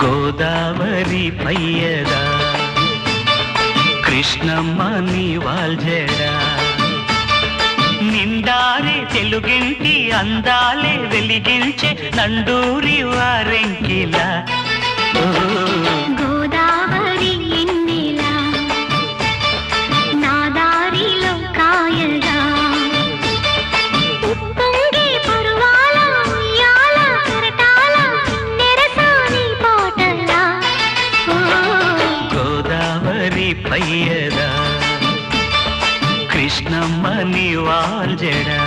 గోదావరి పయ్యదా కృష్ణమ్మ నీ వాల్జడా నిండారే తెలుగింటి అందాలే వెలిగించే నండూరి వారెంకిలా గోదావరి ఎన్నెలా నా దారిలో కాయగా ఉప్పొంగే పరువాల ఉయ్యాల కరటాల నెరసాని పాటలా గోదావరి పయ్యదా కృష్ణమ్మ నీ వాల్జడా